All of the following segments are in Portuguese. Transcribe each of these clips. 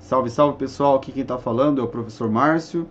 Salve, salve pessoal, aqui quem está falando é o professor Márcio.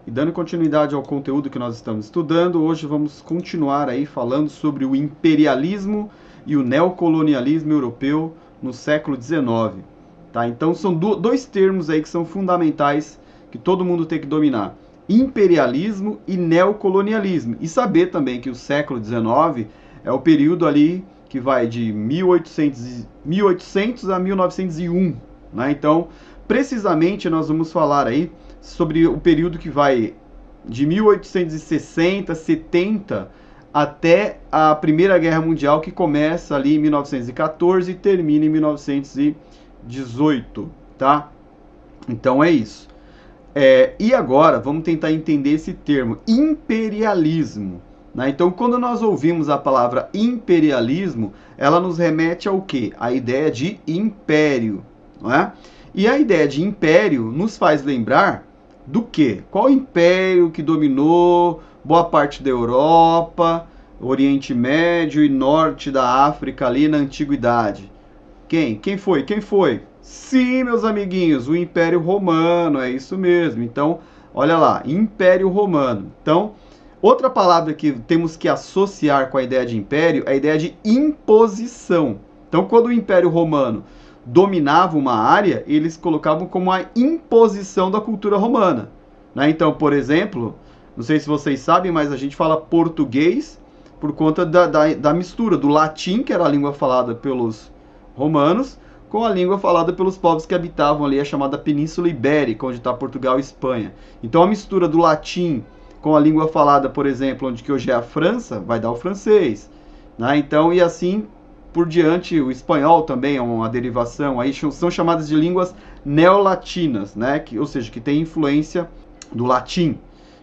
E dando continuidade ao conteúdo que nós estamos estudando, hoje vamos continuar aí falando sobre o imperialismo e o neocolonialismo europeu no século XIX. Tá? Então são dois termos aí que são fundamentais que todo mundo tem que dominar. Imperialismo e neocolonialismo. E saber também que o século XIX é o período ali que vai de 1800 a 1901. Né? Então, precisamente nós vamos falar aí sobre o período que vai de 1860, 70 até a Primeira Guerra Mundial, que começa ali em 1914 e termina em 1918, tá? Então é isso. E agora vamos tentar entender esse termo, imperialismo. Né? Então, quando nós ouvimos a palavra imperialismo, ela nos remete ao quê? A ideia de império. Não é? E a ideia de império nos faz lembrar do quê? Qual império que dominou boa parte da Europa, Oriente Médio e Norte da África ali na Antiguidade? Quem? Quem foi? Quem foi? Sim, meus amiguinhos, o Império Romano, é isso mesmo. Então, olha lá, Império Romano. Então, outra palavra que temos que associar com a ideia de império é a ideia de imposição. Então, quando o Império Romano dominava uma área, eles colocavam como a imposição da cultura romana. Né? Então, por exemplo, não sei se vocês sabem, mas a gente fala português por conta da mistura do latim, que era a língua falada pelos romanos, com a língua falada pelos povos que habitavam ali a chamada Península Ibérica, onde está Portugal e Espanha. Então, a mistura do latim com a língua falada, por exemplo, onde que hoje é a França, vai dar o francês. Né? Então, e assim por diante, o espanhol também é uma derivação, aí são chamadas de línguas neolatinas, né? Ou seja, que tem influência do latim,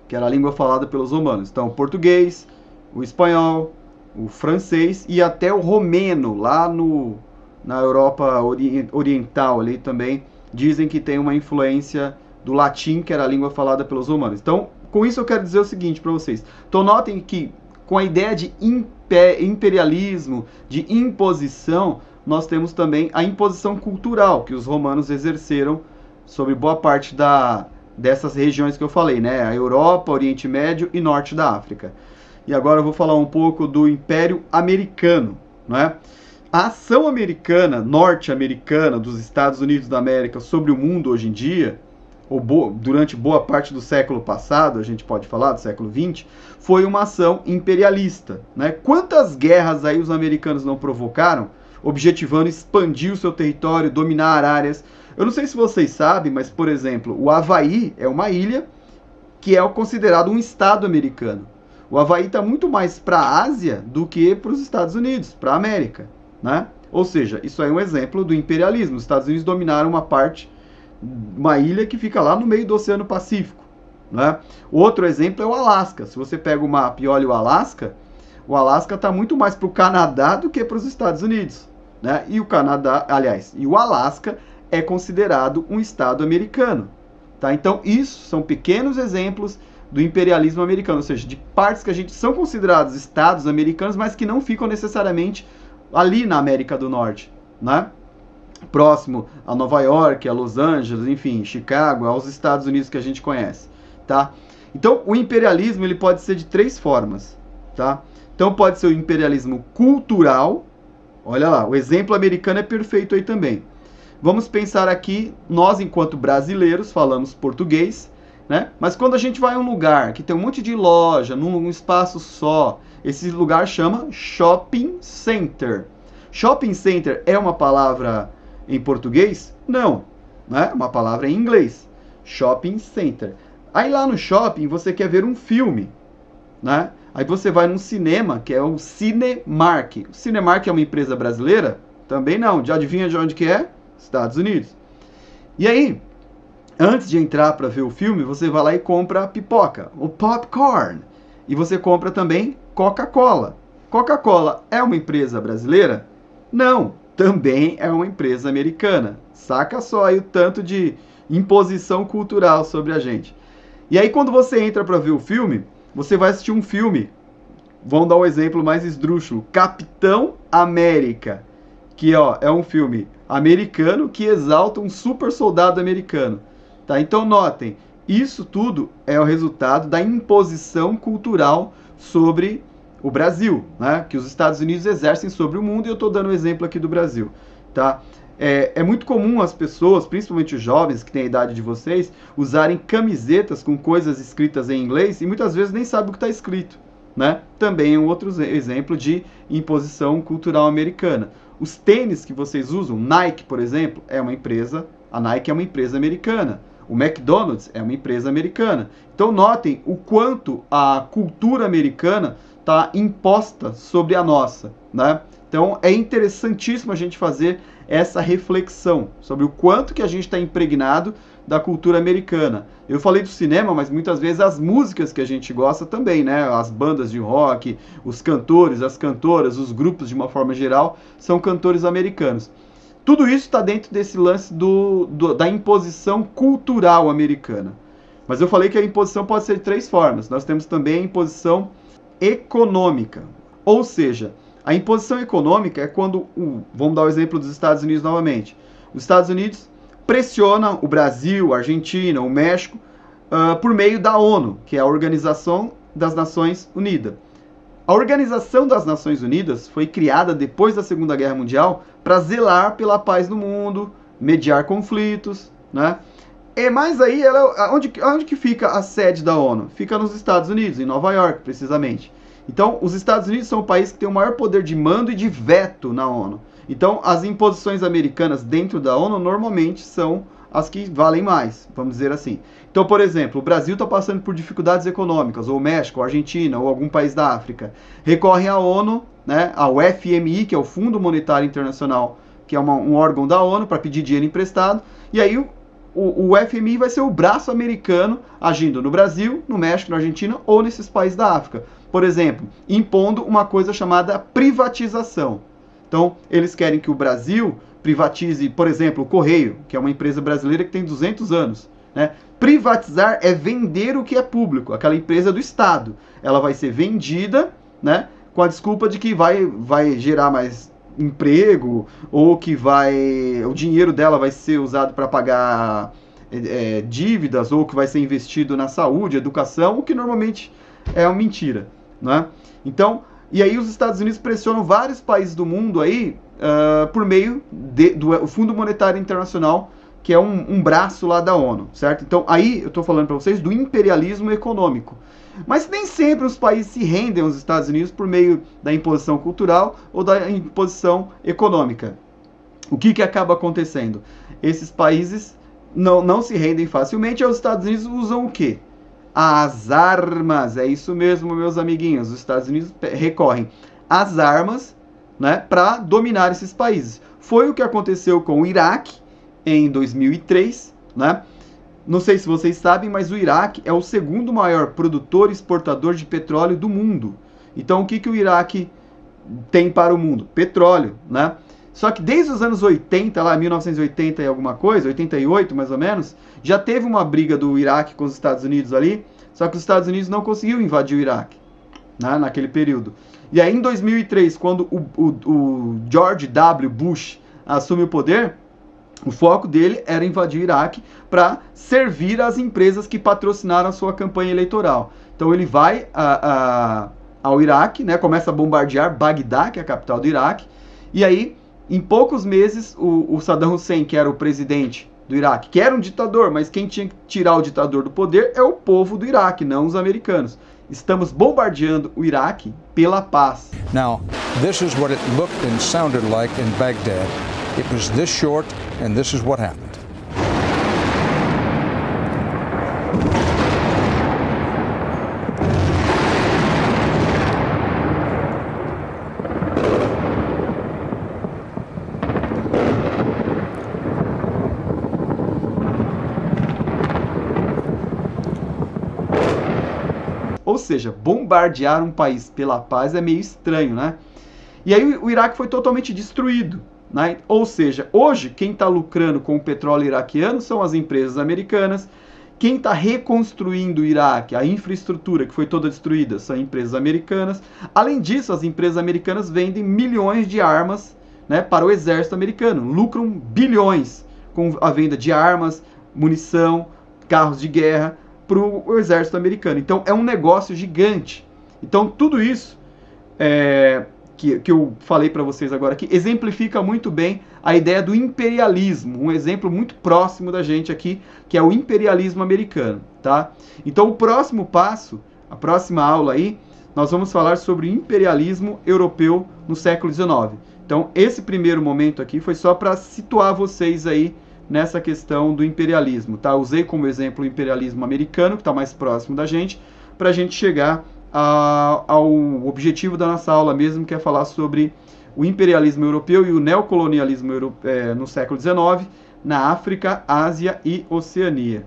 que era a língua falada pelos romanos. Então, o português, o espanhol, o francês e até o romeno, lá na Europa oriental ali também, dizem que tem uma influência do latim, que era a língua falada pelos romanos. Então, com isso eu quero dizer o seguinte para vocês. Então, notem que com a ideia de imperialismo, de imposição, nós temos também a imposição cultural que os romanos exerceram sobre boa parte dessas regiões que eu falei, né? A Europa, Oriente Médio e Norte da África. E agora eu vou falar um pouco do Império Americano, né? A ação americana, norte-americana, dos Estados Unidos da América sobre o mundo hoje em dia, ou durante boa parte do século passado, a gente pode falar do século XX, foi uma ação imperialista. Né? Quantas guerras aí os americanos não provocaram, objetivando expandir o seu território, dominar áreas? Eu não sei se vocês sabem, mas, por exemplo, o Havaí é uma ilha que é considerado um estado americano. O Havaí está muito mais para a Ásia do que para os Estados Unidos, para a América. Né? Ou seja, isso aí é um exemplo do imperialismo. Os Estados Unidos dominaram uma ilha que fica lá no meio do Oceano Pacífico. Né? Outro exemplo é o Alasca. Se você pega o mapa e olha o Alasca está muito mais para o Canadá do que para os Estados Unidos. Né? E o Canadá, aliás, e o Alasca é considerado um estado americano. Tá? Então, isso são pequenos exemplos do imperialismo americano, ou seja, de partes que a gente são considerados estados americanos, mas que não ficam necessariamente ali na América do Norte. Né? Próximo a Nova York, a Los Angeles, enfim, Chicago, aos Estados Unidos que a gente conhece, tá? Então, o imperialismo ele pode ser de três formas, tá? Então, pode ser o imperialismo cultural. Olha lá, o exemplo americano é perfeito aí também. Vamos pensar aqui, nós enquanto brasileiros falamos português, né? Mas quando a gente vai a um lugar que tem um monte de loja, num espaço só, esse lugar chama shopping center. Shopping center é uma palavra em português? Não, né? Uma palavra em inglês. Shopping center. Aí lá no shopping você quer ver um filme, né? Aí você vai num cinema, que é o Cinemark. O Cinemark é uma empresa brasileira? Também não. Já adivinha de onde que é? Estados Unidos. E aí, antes de entrar para ver o filme, você vai lá e compra pipoca, o popcorn. E você compra também Coca-Cola. Coca-Cola é uma empresa brasileira? Não, também é uma empresa americana. Saca só aí o tanto de imposição cultural sobre a gente. E aí quando você entra para ver o filme, você vai assistir um filme, vamos dar um exemplo mais esdrúxulo, Capitão América, que ó, é um filme americano que exalta um super soldado americano. Tá? Então notem, isso tudo é o resultado da imposição cultural sobre o Brasil, né? Que os Estados Unidos exercem sobre o mundo, e eu estou dando um exemplo aqui do Brasil. Tá? É muito comum as pessoas, principalmente os jovens que têm a idade de vocês, usarem camisetas com coisas escritas em inglês e muitas vezes nem sabem o que está escrito. Né? Também é um outro exemplo de imposição cultural americana. Os tênis que vocês usam, Nike, por exemplo, é uma empresa, a Nike é uma empresa americana. O McDonald's é uma empresa americana. Então notem o quanto a cultura americana está imposta sobre a nossa, né? Então é interessantíssimo a gente fazer essa reflexão sobre o quanto que a gente está impregnado da cultura americana. Eu falei do cinema, mas muitas vezes as músicas que a gente gosta também, né? As bandas de rock, os cantores, as cantoras, os grupos de uma forma geral, são cantores americanos. Tudo isso está dentro desse lance da imposição cultural americana. Mas eu falei que a imposição pode ser de 3 formas. Nós temos também a imposição econômica. Ou seja, a imposição econômica é quando, vamos dar o exemplo dos Estados Unidos novamente. Os Estados Unidos pressionam o Brasil, a Argentina, o México, por meio da ONU, que é a Organização das Nações Unidas. A Organização das Nações Unidas foi criada depois da Segunda Guerra Mundial para zelar pela paz no mundo, mediar conflitos, né? Mas aí, onde que fica a sede da ONU? Fica nos Estados Unidos, em Nova York, precisamente. Então, os Estados Unidos são o país que tem o maior poder de mando e de veto na ONU. Então, as imposições americanas dentro da ONU normalmente são as que valem mais, vamos dizer assim. Então, por exemplo, o Brasil está passando por dificuldades econômicas, ou o México, ou a Argentina, ou algum país da África. Recorrem à ONU, né, ao FMI, que é o Fundo Monetário Internacional, que é um órgão da ONU, para pedir dinheiro emprestado. E aí o FMI vai ser o braço americano agindo no Brasil, no México, na Argentina ou nesses países da África. Por exemplo, impondo uma coisa chamada privatização. Então, eles querem que o Brasil privatize, por exemplo, o Correio, que é uma empresa brasileira que tem 200 anos. Né? Privatizar é vender o que é público, aquela empresa do Estado. Ela vai ser vendida, né, com a desculpa de que vai gerar mais emprego, ou que o dinheiro dela vai ser usado para pagar dívidas, ou que vai ser investido na saúde, educação, o que normalmente é uma mentira. Né? Então, e aí os Estados Unidos pressionam vários países do mundo aí por meio do Fundo Monetário Internacional, que é um braço lá da ONU, certo? Então aí eu estou falando para vocês do imperialismo econômico. Mas nem sempre os países se rendem aos Estados Unidos por meio da imposição cultural ou da imposição econômica. O que acaba acontecendo? Esses países não se rendem facilmente, e os Estados Unidos usam o quê? As armas. É isso mesmo, meus amiguinhos. Os Estados Unidos recorrem às armas, né, para dominar esses países. Foi o que aconteceu com o Iraque em 2003, né? Não sei se vocês sabem, mas o Iraque é o segundo maior produtor e exportador de petróleo do mundo. Então, o que o Iraque tem para o mundo? Petróleo, né? Só que desde os anos 80, lá 1980 e alguma coisa, 88 mais ou menos, já teve uma briga do Iraque com os Estados Unidos ali, só que os Estados Unidos não conseguiu invadir o Iraque, né, naquele período. E aí em 2003, quando o George W. Bush assume o poder, o foco dele era invadir o Iraque para servir as empresas que patrocinaram a sua campanha eleitoral. Então ele vai ao Iraque, né, começa a bombardear Bagdá, que é a capital do Iraque, e aí, em poucos meses, o Saddam Hussein, que era o presidente do Iraque, que era um ditador, mas quem tinha que tirar o ditador do poder é o povo do Iraque, não os americanos. Estamos bombardeando o Iraque pela paz. Now, this is what it looked and sounded like in Baghdad. It was this short, and this is what happened. Ou seja, bombardear um país pela paz é meio estranho, né? E aí o Iraque foi totalmente destruído, né? Ou seja, hoje quem está lucrando com o petróleo iraquiano são as empresas americanas. Quem está reconstruindo o Iraque, a infraestrutura que foi toda destruída, são empresas americanas. Além disso, as empresas americanas vendem milhões de armas, né, para o exército americano. Lucram bilhões com a venda de armas, munição, carros de guerra para o exército americano. Então é um negócio gigante. Então tudo isso que eu falei para vocês agora aqui exemplifica muito bem a ideia do imperialismo, um exemplo muito próximo da gente aqui, que é o imperialismo americano, tá? Então o próximo passo, a próxima aula aí, nós vamos falar sobre o imperialismo europeu no século XIX. Então esse primeiro momento aqui foi só para situar vocês aí nessa questão do imperialismo, tá? Usei como exemplo o imperialismo americano, que está mais próximo da gente, para a gente chegar ao objetivo da nossa aula mesmo, que é falar sobre o imperialismo europeu e o neocolonialismo no século XIX, na África, Ásia e Oceania.